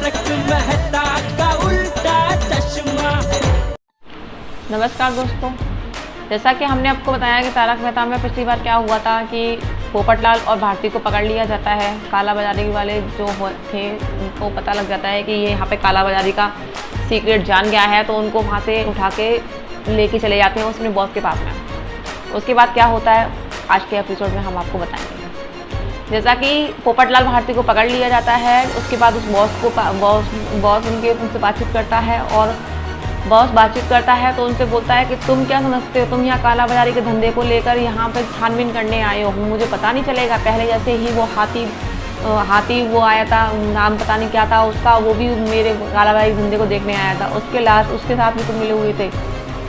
तारक मेहता का उल्टा चश्मा। नमस्कार दोस्तों, जैसा कि हमने आपको बताया कि तारक मेहता में पिछली बार क्या हुआ था कि पोपटलाल और भारती को पकड़ लिया जाता है। काला बाजारी वाले जो थे उनको पता लग जाता है कि ये यहाँ पे काला बाजारी का सीक्रेट जान गया है, तो उनको वहाँ से उठा के लेके चले जाते हैं उसने बॉस के पास में। उसके बाद क्या होता है आज के एपिसोड में हम आपको बताएंगे। जैसा कि पोपटलाल भारती को पकड़ लिया जाता है, उसके बाद उस बॉस उनसे बातचीत करता है और बॉस बातचीत करता है तो उनसे बोलता है कि तुम क्या समझते हो, तुम यहाँ काला बाजारी के धंधे को लेकर यहाँ पे छानबीन करने आए हो, मुझे पता नहीं चलेगा। पहले जैसे ही वो हाथी वो आया था, नाम पता नहीं क्या था उसका, वो भी मेरे काला बाजारी के धंधे को देखने आया था। उसके साथ भी तुम मिले हुए थे,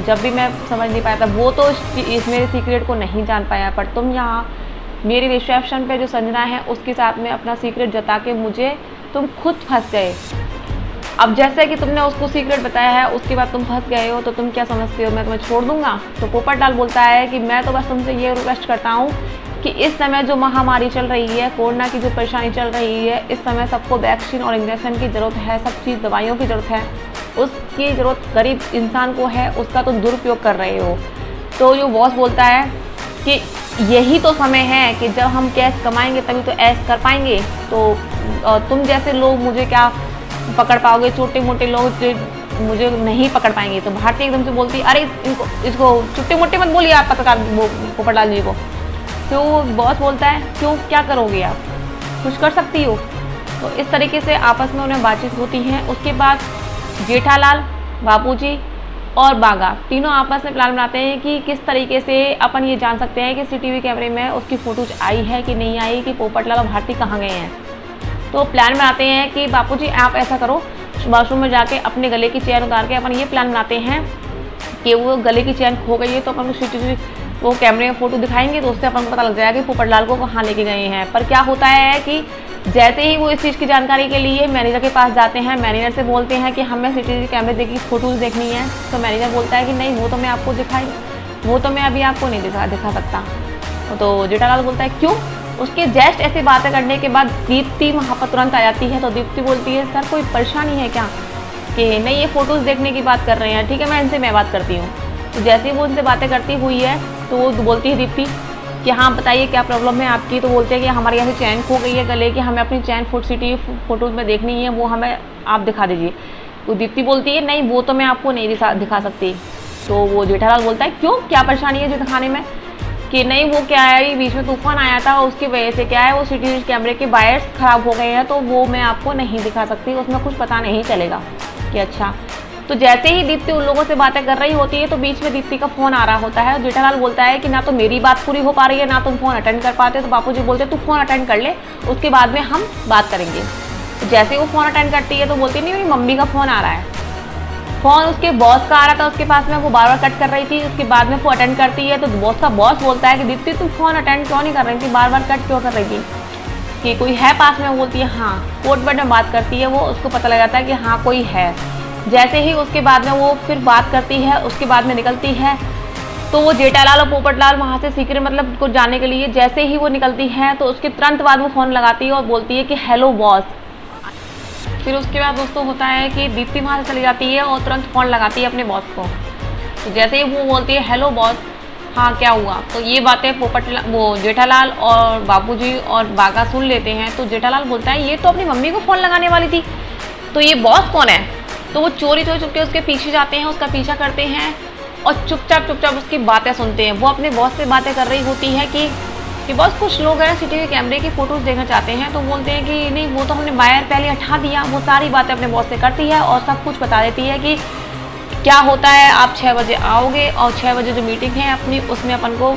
जब भी मैं समझ नहीं पाया था। वो तो इस मेरे सीक्रेट को नहीं जान पाया, पर तुम यहाँ मेरे रिसेप्शन पे जो संजना है उसके साथ में अपना सीक्रेट जता के मुझे तुम खुद फंस गए। अब जैसे कि तुमने उसको सीक्रेट बताया है उसके बाद तुम फंस गए हो, तो तुम क्या समझते हो मैं तुम्हें छोड़ दूंगा। तो पोपटलाल बोलता है कि मैं तो बस तुमसे ये रिक्वेस्ट करता हूँ कि इस समय जो महामारी चल रही है, कोरोना की जो परेशानी चल रही है, इस समय सबको वैक्सीन और इंजेक्शन की ज़रूरत है, सब चीज़ दवाइयों की ज़रूरत है। उसकी ज़रूरत गरीब इंसान को है, उसका तो दुरुपयोग कर रहे हो। तो जो बॉस बोलता है कि यही तो समय है कि जब हम कैश कमाएंगे तभी तो ऐश कर पाएंगे। तो तुम जैसे लोग मुझे क्या पकड़ पाओगे, छोटे मोटे लोग मुझे नहीं पकड़ पाएंगे। तो भारती एकदम से बोलती अरे इसको छोटे मोटे मत बोलिए आप पत्रकार पोपटलाल जी को। तो बॉस बोलता है क्यों, क्या करोगे आप, कुछ कर सकती हो। तो इस तरीके से आपस में उन्हें बातचीत होती है। उसके बाद जेठालाल, बापूजी और बागा तीनों आपस में प्लान बनाते हैं कि किस तरीके से अपन ये जान सकते हैं कि सीसीटीवी कैमरे में उसकी फोटोज आई है कि नहीं आई, कि पोपटलाल और भारती कहाँ गए हैं। तो प्लान बनाते हैं कि बापूजी आप ऐसा करो, वॉशरूम में जाके अपने गले की चेन उतार के अपन ये प्लान बनाते हैं कि वो गले की चेन खो गई है, तो अपन को सीसीटीवी वो कैमरे में फ़ोटो दिखाएंगे तो उससे अपन को पता लग जाएगा कि पोपटलाल को कहाँ लेके गए हैं। पर क्या होता है कि जैसे ही वो इस चीज़ की जानकारी के लिए मैनेजर के पास जाते हैं, मैनेजर से बोलते हैं कि हमें सीसीटीवी कैमरे देखी फ़ोटोज़ देखनी है। तो मैनेजर बोलता है कि नहीं वो तो मैं आपको वो तो मैं अभी आपको नहीं दिखा सकता। तो जेठालाल बोलता है क्यों। उसके जस्ट ऐसी बातें करने के बाद दीप्ति वहाँ पर तुरंत आ जाती है। तो दीप्ति बोलती है सर कोई परेशानी है क्या, कि नहीं ये फ़ोटोज़ देखने की बात कर रहे हैं, ठीक है मैं इनसे बात करती हूँ। तो जैसे ही वो उनसे बातें करती हुई है तो वो बोलती है दीप्ति कि हाँ बताइए क्या प्रॉब्लम है आपकी। तो बोलते हैं कि हमारे यहाँ से चैन खो गई है गले की, हमें अपनी चैन फ़ोटोज़ में देखनी है, वो हमें आप दिखा दीजिए। तो दीप्ति बोलती है नहीं वो तो मैं आपको नहीं दिखा सकती। तो वो जेठालाल बोलता है क्यों, क्या परेशानी है जो दिखाने में, कि नहीं वो क्या है बीच में तूफान आया था उसकी वजह से क्या है वो सीसीटीवी कैमरे के वायर्स ख़राब हो गए हैं, तो वो मैं आपको नहीं दिखा सकती, उसमें कुछ पता नहीं चलेगा। कि अच्छा। तो जैसे ही दीप्ति उन लोगों से बातें कर रही होती है तो बीच में दीप्ति का फ़ोन आ रहा होता है। जेठालाल बोलता है कि ना तो मेरी बात पूरी हो पा रही है ना तुम फ़ोन अटेंड कर पाते। तो बापूजी बोलते तू फ़ोन अटेंड कर ले, उसके बाद में हम बात करेंगे। तो जैसे ही वो फ़ोन अटेंड करती है तो बोलती नहीं मेरी मम्मी का फ़ोन आ रहा है। फ़ोन उसके बॉस का आ रहा था उसके पास में, वो बार बार कट कर रही थी। उसके बाद में वो अटेंड करती है तो बॉस बोलता है कि दीप्ति तुम फ़ोन अटेंड क्यों नहीं कर रही थी, बार बार कट क्यों कर रही थी, कि कोई है पास में। वो बोलती है हाँ। कोर्ट वर्ड में बात करती है वो, उसको पता लग जाता है कि हाँ कोई है। जैसे ही उसके बाद में वो फिर बात करती है, उसके बाद में निकलती है। तो वो जेठालाल और पोपटलाल वहाँ से सीक्रेट मतलब कुछ जानने के लिए जैसे ही वो निकलती है तो उसके तुरंत बाद वो फ़ोन लगाती है और बोलती है कि हेलो बॉस। फिर उसके बाद दोस्तों होता है कि दीप्ति वहाँ से चली जाती है और तुरंत फ़ोन लगाती है अपने बॉस को। तो जैसे ही वो बोलती है हेलो बॉस, हाँ क्या हुआ। तो ये बातें वो जेठालाल और बापूजी और बागा सुन लेते हैं। तो जेठालाल बोलता है ये तो अपनी मम्मी को फ़ोन लगाने वाली थी, तो ये बॉस कौन है। तो वो चोरी चुपके उसके पीछे जाते हैं, उसका पीछा करते हैं और चुपचाप उसकी बातें सुनते हैं। वो अपने बॉस से बातें कर रही होती है कि बॉस कुछ लोग हैं सीसीटीवी कैमरे की फ़ोटोज़ देखना चाहते हैं। तो बोलते हैं कि नहीं वो तो हमने वायर पहले हटा दिया। वो सारी बातें अपने बॉस से करती है और सब कुछ बता देती है कि क्या होता है, आप 6 बजे आओगे और 6 बजे जो मीटिंग है अपनी उसमें अपन को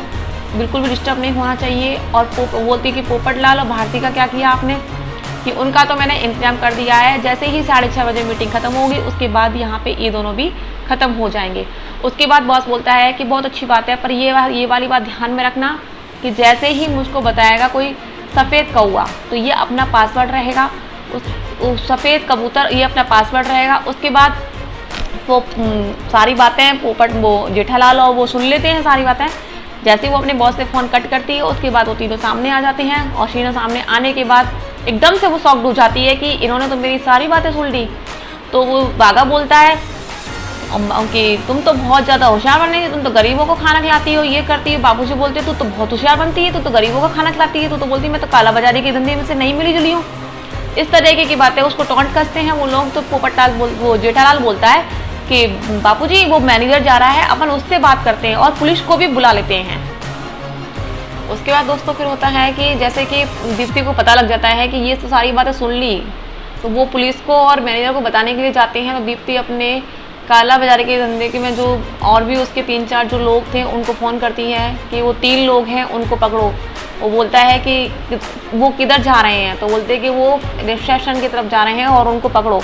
बिल्कुल भी डिस्टर्ब नहीं होना चाहिए। और बोलती है कि पोपटलाल और भारती का क्या किया आपने, कि उनका तो मैंने इंतजाम कर दिया है। जैसे ही 6:30 बजे मीटिंग खत्म होगी उसके बाद यहाँ पे ये दोनों भी ख़त्म हो जाएंगे। उसके बाद बॉस बोलता है कि बहुत अच्छी बात है, पर ये वाली बात ध्यान में रखना कि जैसे ही मुझको बताएगा कोई सफ़ेद कौआ तो ये अपना पासवर्ड रहेगा, उस सफ़ेद कबूतर ये अपना पासवर्ड रहेगा। उसके बाद वो सारी बातें वो जेठालाल और वो सुन लेते हैं सारी बातें। जैसे वो अपने बॉस से फ़ोन कट करती है उसके बाद वो तीनों सामने आ जाते हैं और तीनों सामने आने के बाद एकदम से वो शॉक्ड हो जाती है कि इन्होंने तो मेरी सारी बातें सुन ली। तो वो बागा बोलता है कि तुम तो बहुत ज़्यादा होशियार बन रही है, तुम तो गरीबों को खाना खिलाती हो, ये करती हो। बाबूजी बोलते हैं तू तो बहुत होशियार बनती है, तू तो गरीबों को खाना खिलाती है, तू तो बोलती है मैं तो काला बाजारी के धंधे में से नहीं मिली जुली हूँ। इस तरीके की बातें उसको टॉन्ट कसते हैं वो लोग। तो पोपटलाल वो जेठालाल बोलता है कि बापूजी वो मैनेजर जा रहा है, अपन उससे बात करते हैं और पुलिस को भी बुला लेते हैं। उसके बाद दोस्तों फिर होता है कि जैसे कि दीप्ति को पता लग जाता है कि ये तो सारी बातें सुन ली, तो वो पुलिस को और मैनेजर को बताने के लिए जाते हैं। तो दीप्ति अपने काला बाजारी के धंधे के में जो और भी उसके 3-4 जो लोग थे उनको फ़ोन करती है कि वो 3 लोग हैं, उनको पकड़ो। वो बोलता है कि वो किधर जा रहे हैं, तो बोलते हैं कि वो रिसेप्शन की तरफ जा रहे हैं और उनको पकड़ो।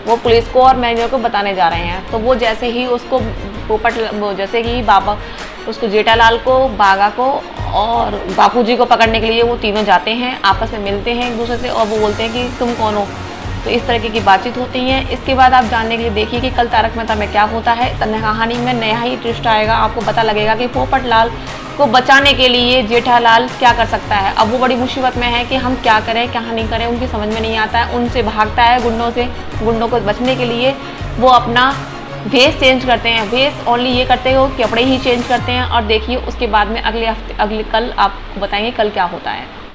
वो पुलिस को और मैनेजर को बताने जा रहे हैं। तो वो जैसे ही उसको जैसे कि बाबा उसको जेठालाल को, बागा को और बापूजी को पकड़ने के लिए वो तीनों जाते हैं, आपस में मिलते हैं एक दूसरे से और वो बोलते हैं कि तुम कौन हो। तो इस तरीके की बातचीत होती है। इसके बाद आप जानने के लिए देखिए कि कल तारक मेहता में क्या होता है। कहानी में नया ही ट्विस्ट आएगा, आपको पता लगेगा कि पोपटलाल को बचाने के लिए जेठालाल क्या कर सकता है। अब वो बड़ी मुसीबत में है कि हम क्या करें क्या नहीं करें, उनकी समझ में नहीं आता है। उनसे भागता है गुंडों से, गुंडों को बचने के लिए वो अपना भेस चेंज करते हैं। भेस ओनली ये करते हो कपड़े ही चेंज करते हैं। और देखिए उसके बाद में अगले कल आपको बताएंगे कल क्या होता है।